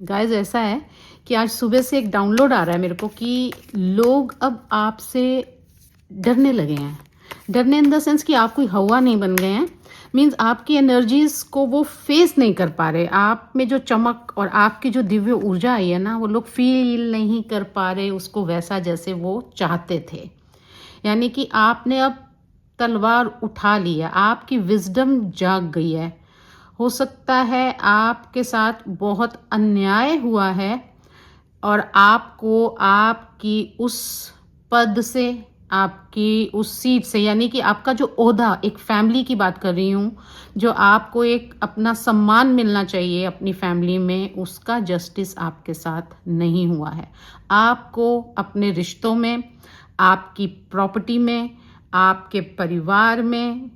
Guys ऐसा है कि आज सुबह से एक डाउनलोड आ रहा है मेरे को कि लोग अब आपसे डरने लगे हैं। डरने इन द सेंस कि आप कोई हवा नहीं बन गए हैं। मीन्स आपकी एनर्जीज को वो फेस नहीं कर पा रहे। आप में जो चमक और आपकी जो दिव्य ऊर्जा आई है ना, वो लोग फील नहीं कर पा रहे उसको वैसा जैसे वो चाहते थे। यानी कि आपने अब तलवार उठा ली है, आपकी विजडम जाग गई है। हो सकता है आपके साथ बहुत अन्याय हुआ है और आपको आपकी उस पद से, आपकी उस सीट से, यानी कि आपका जो ओहदा, एक फैमिली की बात कर रही हूँ, जो आपको एक अपना सम्मान मिलना चाहिए अपनी फैमिली में, उसका जस्टिस आपके साथ नहीं हुआ है। आपको अपने रिश्तों में, आपकी प्रॉपर्टी में, आपके परिवार में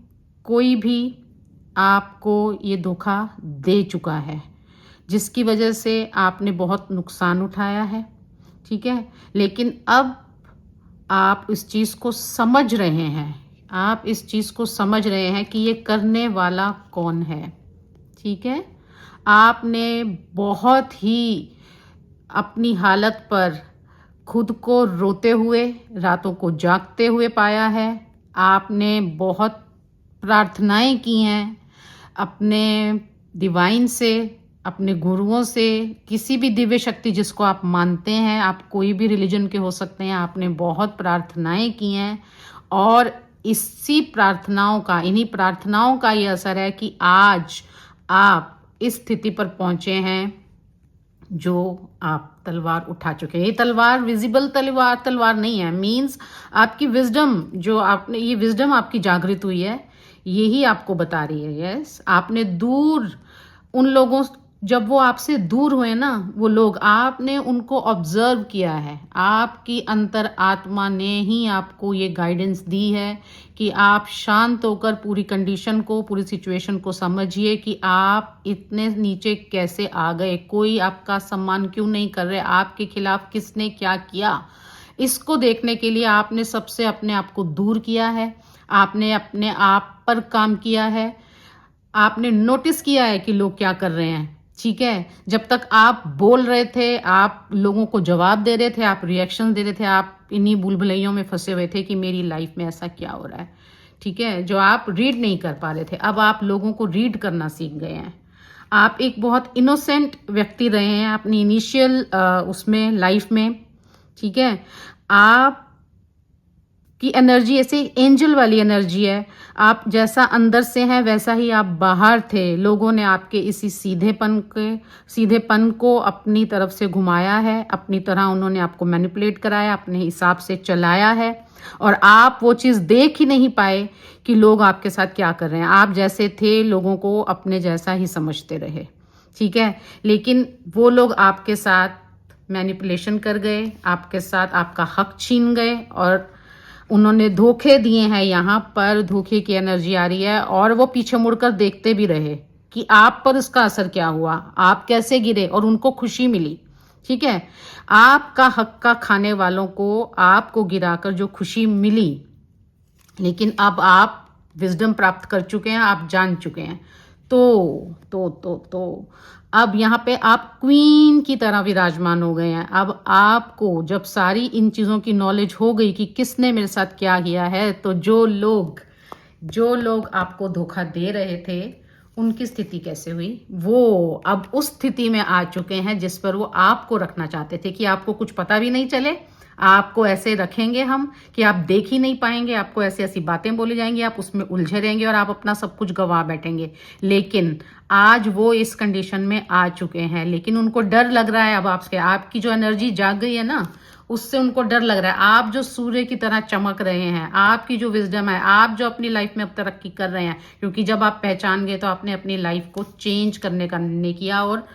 कोई भी आपको ये धोखा दे चुका है, जिसकी वजह से आपने बहुत नुकसान उठाया है। ठीक है, लेकिन अब आप इस चीज़ को समझ रहे हैं। आप इस चीज़ को समझ रहे हैं कि ये करने वाला कौन है। ठीक है, आपने बहुत ही अपनी हालत पर खुद को रोते हुए, रातों को जागते हुए पाया है। आपने बहुत प्रार्थनाएं की हैं अपने डिवाइन से, अपने गुरुओं से, किसी भी दिव्य शक्ति जिसको आप मानते हैं, आप कोई भी रिलीजन के हो सकते हैं, आपने बहुत प्रार्थनाएं की हैं और इसी प्रार्थनाओं का, इन्हीं प्रार्थनाओं का ये असर है कि आज आप इस स्थिति पर पहुंचे हैं जो आप तलवार उठा चुके हैं। ये तलवार विजिबल तलवार नहीं है। मीन्स आपकी विजडम, जो आपने, ये विजडम आपकी जागृत हुई है, यही आपको बता रही है। यस, आपने दूर उन लोगों, जब वो आपसे दूर हुए ना, वो लोग, आपने उनको ऑब्जर्व किया है। आपकी अंतर आत्मा ने ही आपको ये गाइडेंस दी है कि आप शांत होकर पूरी कंडीशन को, पूरी सिचुएशन को समझिए कि आप इतने नीचे कैसे आ गए, कोई आपका सम्मान क्यों नहीं कर रहे, आपके खिलाफ किसने क्या किया। इसको देखने के लिए आपने सबसे अपने आप को दूर किया है, आपने अपने आप पर काम किया है, आपने नोटिस किया है कि लोग क्या कर रहे हैं। ठीक है, जब तक आप बोल रहे थे, आप लोगों को जवाब दे रहे थे, आप रिएक्शन दे रहे थे, आप इन्हीं भूल भुलैयों में फंसे हुए थे कि मेरी लाइफ में ऐसा क्या हो रहा है। ठीक है, जो आप रीड नहीं कर पा रहे थे, अब आप लोगों को रीड करना सीख गए हैं। आप एक बहुत इनोसेंट व्यक्ति रहे हैं अपनी इनिशियल उसमें, लाइफ में। ठीक है, आप की एनर्जी ऐसे एंजल वाली एनर्जी है। आप जैसा अंदर से हैं वैसा ही आप बाहर थे। लोगों ने आपके इसी सीधेपन को अपनी तरफ से घुमाया है, अपनी तरह उन्होंने आपको मैनिपुलेट कराया, अपने हिसाब से चलाया है और आप वो चीज़ देख ही नहीं पाए कि लोग आपके साथ क्या कर रहे हैं। आप जैसे थे, लोगों को अपने जैसा ही समझते रहे। ठीक है, लेकिन वो लोग आपके साथ मैनिपुलेशन कर गए, आपके साथ आपका हक छीन गए और उन्होंने धोखे दिए हैं। यहाँ पर धोखे की एनर्जी आ रही है और वो पीछे मुड़कर देखते भी रहे कि आप पर इसका असर क्या हुआ, आप कैसे गिरे, और उनको खुशी मिली। ठीक है, आपका हक का खाने वालों को आपको गिराकर जो खुशी मिली, लेकिन अब आप विजडम प्राप्त कर चुके हैं, आप जान चुके हैं। तो अब यहाँ पे आप क्वीन की तरह विराजमान हो गए हैं। अब आपको जब सारी इन चीज़ों की नॉलेज हो गई कि किसने मेरे साथ क्या किया है, तो जो लोग आपको धोखा दे रहे थे, उनकी स्थिति कैसे हुई, वो अब उस स्थिति में आ चुके हैं जिस पर वो आपको रखना चाहते थे कि आपको कुछ पता भी नहीं चले। आपको ऐसे रखेंगे हम कि आप देख ही नहीं पाएंगे, आपको ऐसी ऐसी बातें बोली जाएंगी, आप उसमें उलझे रहेंगे और आप अपना सब कुछ गंवा बैठेंगे। लेकिन आज वो इस कंडीशन में आ चुके हैं, लेकिन उनको डर लग रहा है। अब आपकी जो एनर्जी जाग गई है ना, उससे उनको डर लग रहा है। आप जो सूर्य की तरह चमक रहे हैं, आपकी जो विजडम है, आप जो अपनी लाइफ में अब तरक्की कर रहे हैं, क्योंकि जब आप पहचान गए तो आपने अपनी लाइफ को चेंज करने का निर्णय किया और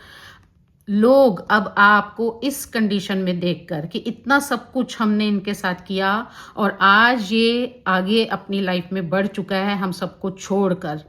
लोग अब आपको इस कंडीशन में देखकर कि इतना सब कुछ हमने इनके साथ किया और आज ये आगे अपनी लाइफ में बढ़ चुका है हम सबको छोड़कर,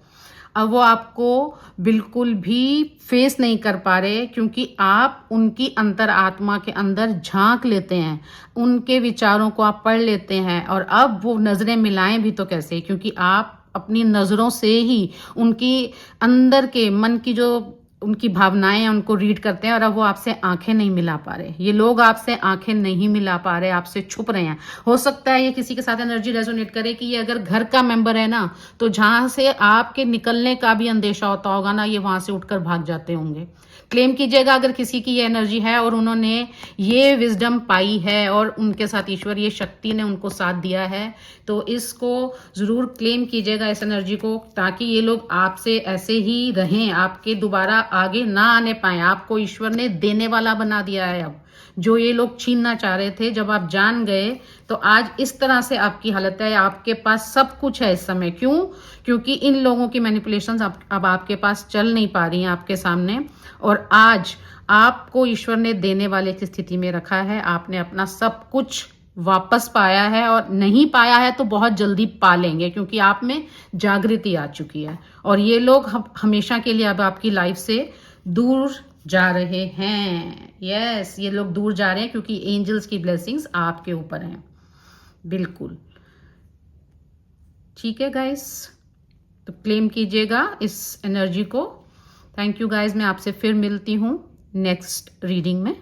अब वो आपको बिल्कुल भी फेस नहीं कर पा रहे, क्योंकि आप उनकी अंतर आत्मा के अंदर झांक लेते हैं, उनके विचारों को आप पढ़ लेते हैं। और अब वो नज़रें मिलाएं भी तो कैसे, क्योंकि आप अपनी नज़रों से ही उनकी अंदर के मन की जो उनकी भावनाएं हैं उनको रीड करते हैं और अब वो आपसे आंखें नहीं मिला पा रहे। ये लोग आपसे आंखें नहीं मिला पा रहे, आपसे छुप रहे हैं। हो सकता है ये किसी के साथ एनर्जी रेजोनेट करे कि ये अगर घर का मेंबर है ना, तो जहां से आपके निकलने का भी अंदेशा होता होगा ना, ये वहां से उठकर भाग जाते होंगे। क्लेम कीजिएगा अगर किसी की ये एनर्जी है और उन्होंने ये विजडम पाई है और उनके साथ ईश्वर ये शक्ति ने उनको साथ दिया है, तो इसको जरूर क्लेम कीजिएगा इस एनर्जी को, ताकि ये लोग आपसे ऐसे ही रहें, आपके दोबारा आगे ना आने पाए। आपको ईश्वर ने देने वाला बना दिया है। अब जो ये लोग छीनना चाह रहे थे, जब आप जान गए तो आज इस तरह से आपकी हालत है। आपके पास सब कुछ है इस समय। क्यों? क्योंकि इन लोगों की मैनिपुलेशंस अब आपके पास चल नहीं पा रही हैं आपके सामने, और आज आपको ईश्वर ने देने वाले की स्थिति में रखा है। आपने अपना सब कुछ वापस पाया है, और नहीं पाया है तो बहुत जल्दी पा लेंगे, क्योंकि आप में जागृति आ चुकी है। और ये लोग हमेशा के लिए अब आपकी लाइफ से दूर जा रहे हैं। यस, ये लोग दूर जा रहे हैं क्योंकि एंजल्स की ब्लेसिंग्स आपके ऊपर हैं। बिल्कुल ठीक है गाइस, तो क्लेम कीजिएगा इस एनर्जी को। थैंक यू गाइस, मैं आपसे फिर मिलती हूँ नेक्स्ट रीडिंग में।